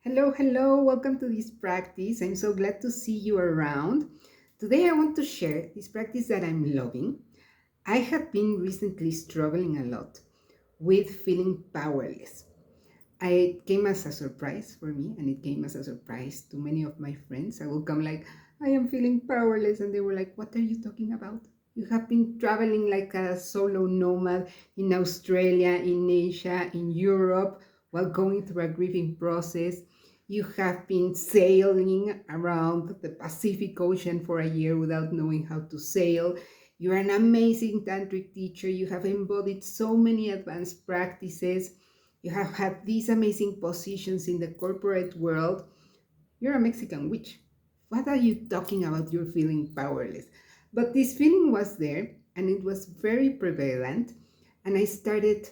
Hello, hello, welcome to this practice. I'm so glad to see you around. Today I want to share this practice that I'm loving. I have been recently struggling a lot with feeling powerless. It came as a surprise for me, and it came as a surprise to many of my friends. I will come like, I am feeling powerless, and they were like, what are you talking about? You have been traveling like a solo nomad in Australia, in Asia, in Europe, while going through a grieving process. You have been sailing around the Pacific Ocean for a year without knowing how to sail. You're an amazing tantric teacher. You have embodied so many advanced practices. You have had these amazing positions in the corporate world. You're a Mexican witch. What are you talking about? You're feeling powerless. But this feeling was there and it was very prevalent. And I started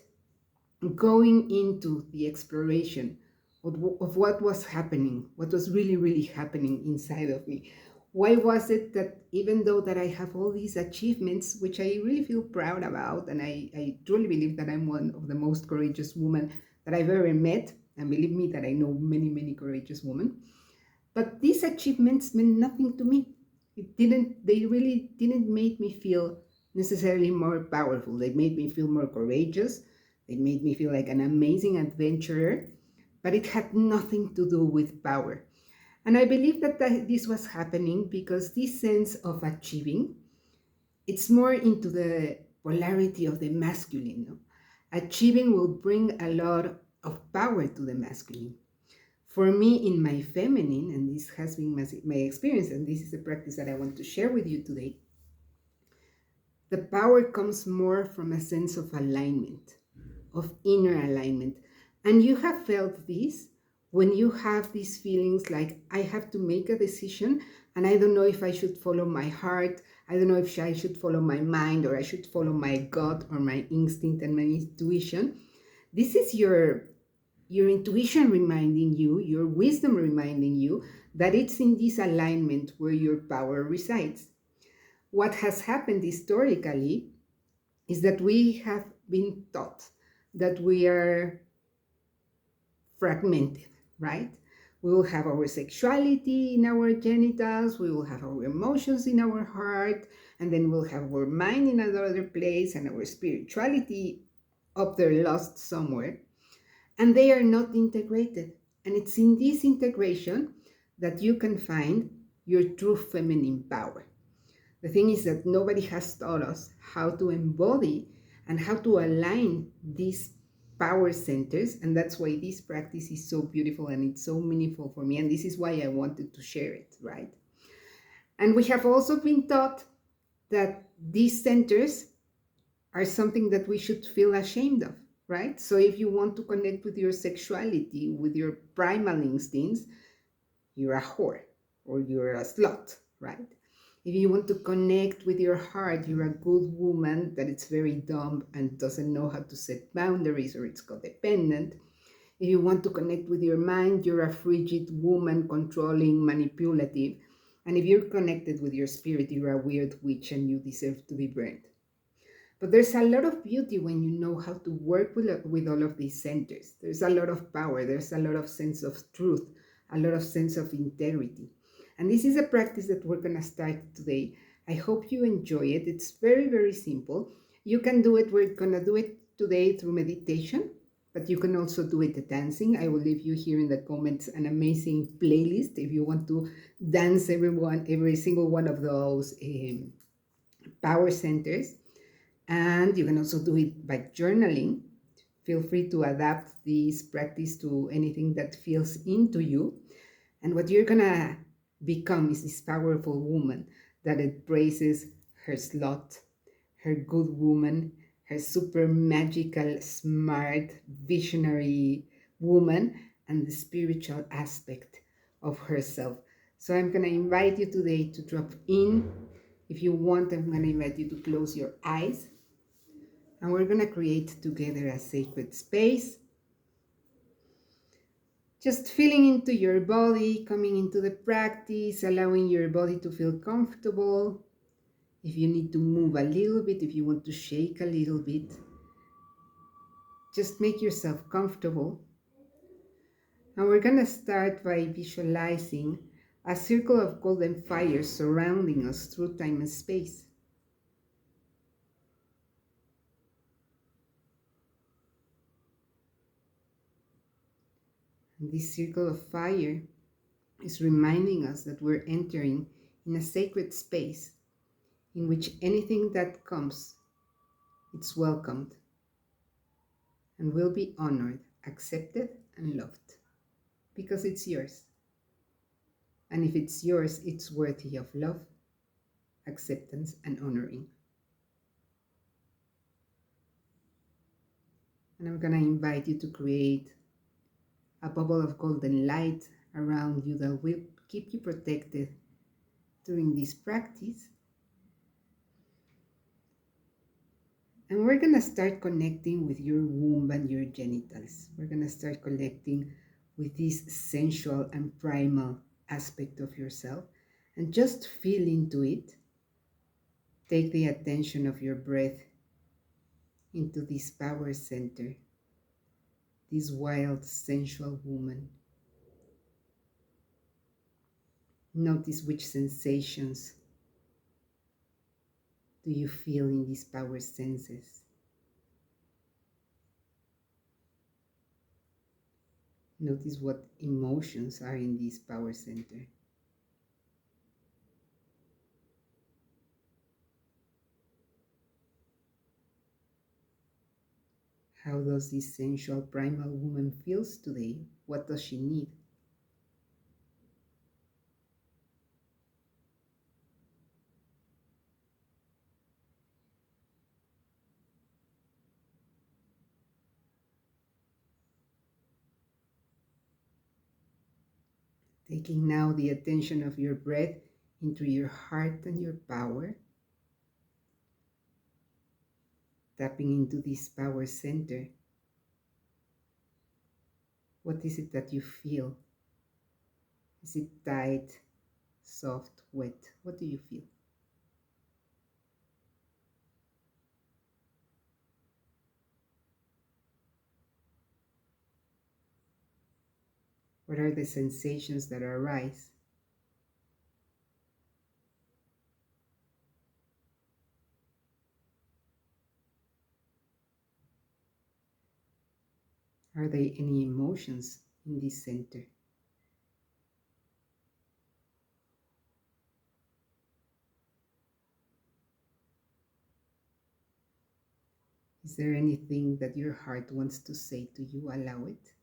going into the exploration of what was happening, what was really, really happening inside of me. Why was it that even though that I have all these achievements, which I really feel proud about, and I truly believe that I'm one of the most courageous women that I've ever met, and believe me that I know many, many courageous women, but these achievements meant nothing to me. They really didn't make me feel necessarily more powerful. They made me feel more courageous. They made me feel like an amazing adventurer, but it had nothing to do with power. And I believe that this was happening because this sense of achieving, it's more into the polarity of the masculine. No? Achieving will bring a lot of power to the masculine. For me, in my feminine, and this has been my experience, and this is a practice that I want to share with you today, the power comes more from a sense of alignment, of inner alignment. And you have felt this when you have these feelings like, I have to make a decision, and I don't know if I should follow my heart. I don't know if I should follow my mind, or I should follow my gut, or my instinct and my intuition. This is your intuition reminding you, your wisdom reminding you that it's in this alignment where your power resides. What has happened historically is that we have been taught that we are fragmented, right? We will have our sexuality in our genitals, we will have our emotions in our heart, and then we'll have our mind in another place, and our spirituality up there lost somewhere. And they are not integrated. And it's in this integration that you can find your true feminine power. The thing is that nobody has taught us how to embody and how to align these power centers. And that's why this practice is so beautiful and it's so meaningful for me. And this is why I wanted to share it, right? And we have also been taught that these centers are something that we should feel ashamed of, right? So if you want to connect with your sexuality, with your primal instincts, you're a whore or you're a slut, right? If you want to connect with your heart, you're a good woman that is very dumb and doesn't know how to set boundaries or it's codependent. If you want to connect with your mind, you're a frigid woman, controlling, manipulative. And if you're connected with your spirit, you're a weird witch and you deserve to be burned. But there's a lot of beauty when you know how to work with all of these centers. There's a lot of power, there's a lot of sense of truth, a lot of sense of integrity. And this is a practice that we're going to start today. I hope you enjoy it. It's very, very simple. You can do it, we're going to do it today through meditation, but you can also do it dancing. I will leave you here in the comments an amazing playlist if you want to dance every single one of those power centers. And you can also do it by journaling. Feel free to adapt this practice to anything that feels into you. And what you're gonna become is this powerful woman that embraces her slut, her good woman, her super magical, smart, visionary woman, and the spiritual aspect of herself. So I'm gonna invite you today to drop in. If you want, I'm gonna invite you to close your eyes and we're going to create together a sacred space. Just feeling into your body, coming into the practice, allowing your body to feel comfortable. If you need to move a little bit, if you want to shake a little bit, just make yourself comfortable. And we're going to start by visualizing a circle of golden fire surrounding us through time and space. And this circle of fire is reminding us that we're entering in a sacred space in which anything that comes, it's welcomed and will be honored, accepted, and loved because it's yours. And if it's yours, it's worthy of love, acceptance, and honoring. And I'm going to invite you to create a bubble of golden light around you that will keep you protected during this practice. And we're going to start connecting with your womb and your genitals. We're going to start connecting with this sensual and primal aspect of yourself and just feel into it. Take the attention of your breath into this power center, this wild, sensual woman. Notice which sensations do you feel in these power senses. Notice what emotions are in this power center. How does this sensual primal woman feels today? What does she need? Taking now the attention of your breath into your heart and your power. Tapping into this power center. What is it that you feel? Is it tight, soft, wet? What do you feel? What are the sensations that arise? Are there any emotions in this center? Is there anything that your heart wants to say to you? Allow it.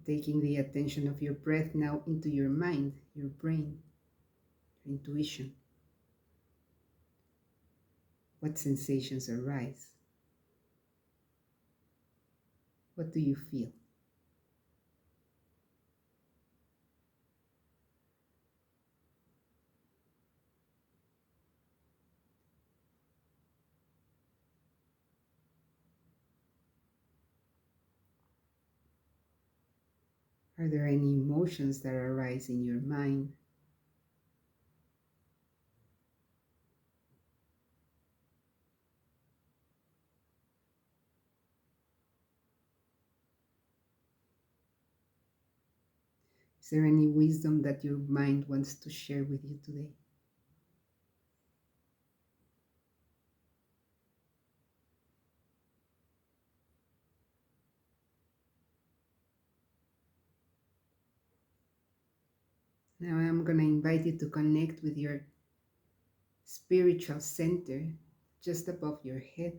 Taking the attention of your breath now into your mind, your brain, your intuition. What sensations arise? What do you feel? Are there any emotions that arise in your mind? Is there any wisdom that your mind wants to share with you today? Now I'm going to invite you to connect with your spiritual center just above your head.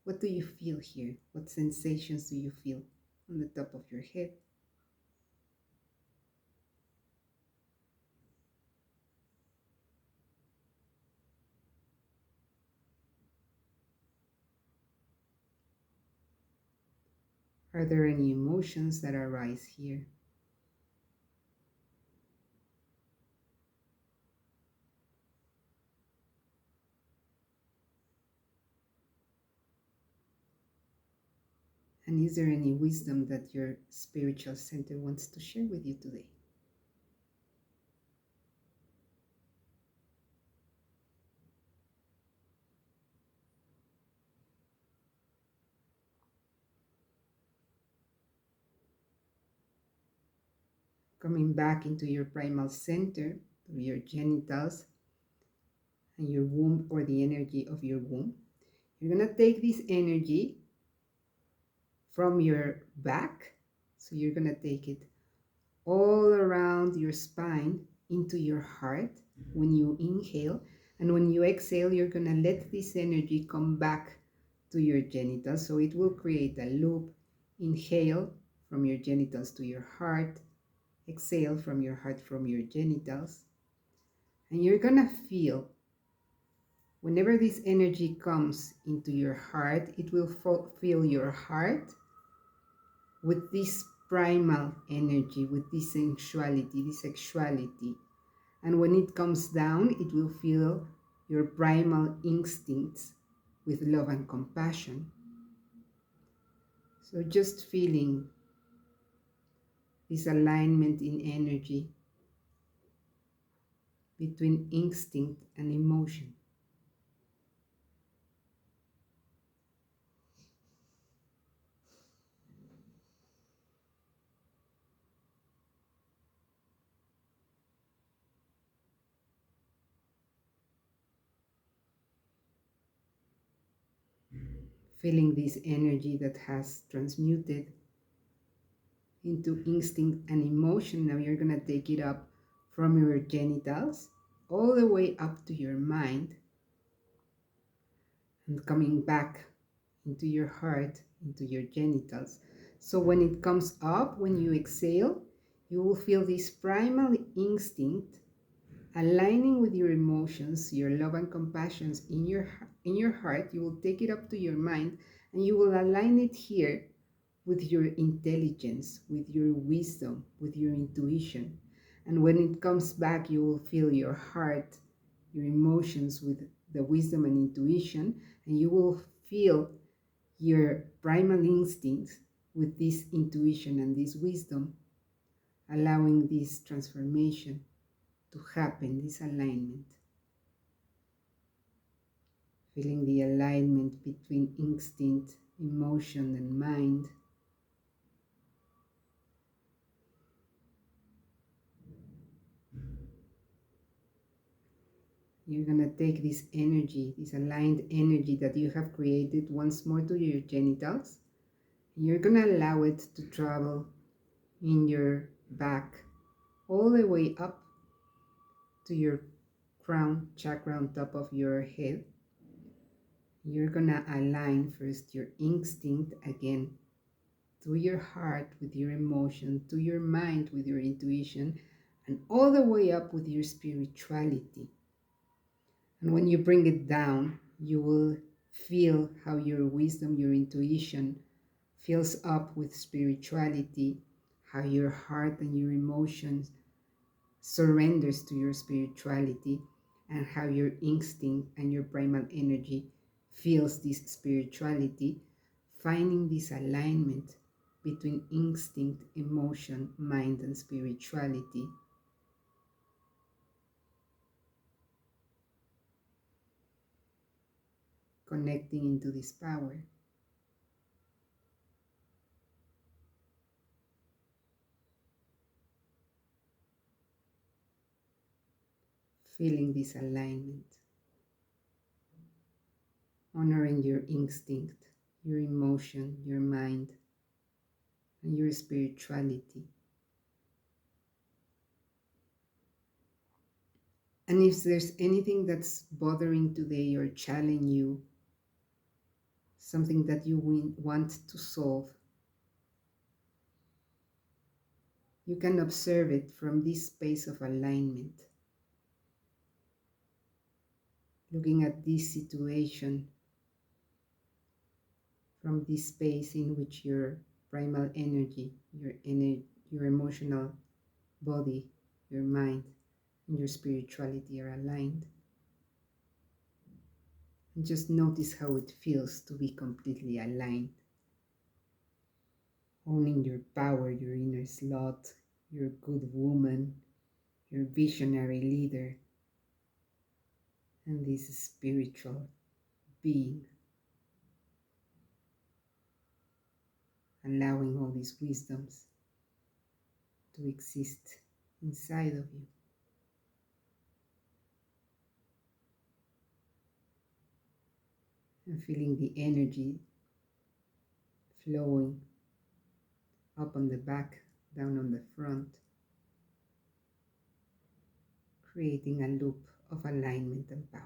What do you feel here? What sensations do you feel on the top of your head? Are there any emotions that arise here? And is there any wisdom that your spiritual center wants to share with you today? coming back into your primal center, to your genitals and your womb, or the energy of your womb. You're going to take this energy from your back. So you're going to take it all around your spine into your heart when you inhale. And when you exhale, you're going to let this energy come back to your genitals. So it will create a loop. Inhale from your genitals to your heart. Exhale from your heart from your genitals. And you're going to feel, whenever this energy comes into your heart, it will fill your heart with this primal energy, with this sensuality, this sexuality. And when it comes down, it will fill your primal instincts with love and compassion. So just feeling this alignment in energy between instinct and emotion. Feeling this energy that has transmuted into instinct and emotion. Now you're going to take it up from your genitals all the way up to your mind, and coming back into your heart, into your genitals. So when it comes up, when you exhale, you will feel this primal instinct aligning with your emotions, your love and compassions in your heart. You will take it up to your mind, and you will align it here with your intelligence, with your wisdom, with your intuition. And when it comes back, you will feel your heart, your emotions with the wisdom and intuition, and you will feel your primal instincts with this intuition and this wisdom, allowing this transformation to happen, this alignment. Feeling the alignment between instinct, emotion, and mind. You're going to take this energy, this aligned energy that you have created, once more to your genitals. You're going to allow it to travel in your back all the way up to your crown chakra on top of your head. You're going to align first your instinct again to your heart with your emotion, to your mind with your intuition, and all the way up with your spirituality. And when you bring it down, you will feel how your wisdom, your intuition fills up with spirituality, how your heart and your emotions surrenders to your spirituality, and how your instinct and your primal energy feels this spirituality, finding this alignment between instinct, emotion, mind, and spirituality. Connecting into this power. Feeling this alignment. Honoring your instinct, your emotion, your mind, and your spirituality. And if there's anything that's bothering today or challenging you, something that you want to solve, you can observe it from this space of alignment. Looking at this situation from this space in which your primal energy, your emotional body, your mind, and your spirituality are aligned. And just notice how it feels to be completely aligned. Owning your power, your inner slot, your good woman, your visionary leader, and this spiritual being. Allowing all these wisdoms to exist inside of you. And feeling the energy flowing up on the back, down on the front, creating a loop of alignment and power.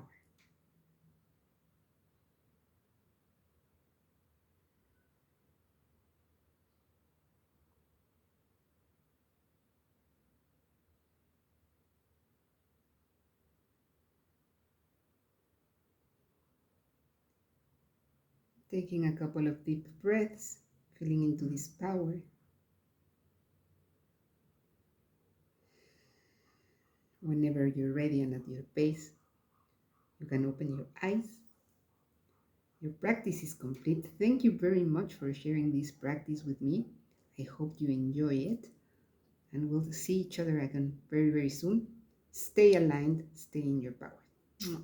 Taking a couple of deep breaths, feeling into this power. Whenever you're ready and at your pace, you can open your eyes. Your practice is complete. Thank you very much for sharing this practice with me. I hope you enjoy it, and we'll see each other again very, very soon. Stay aligned, stay in your power.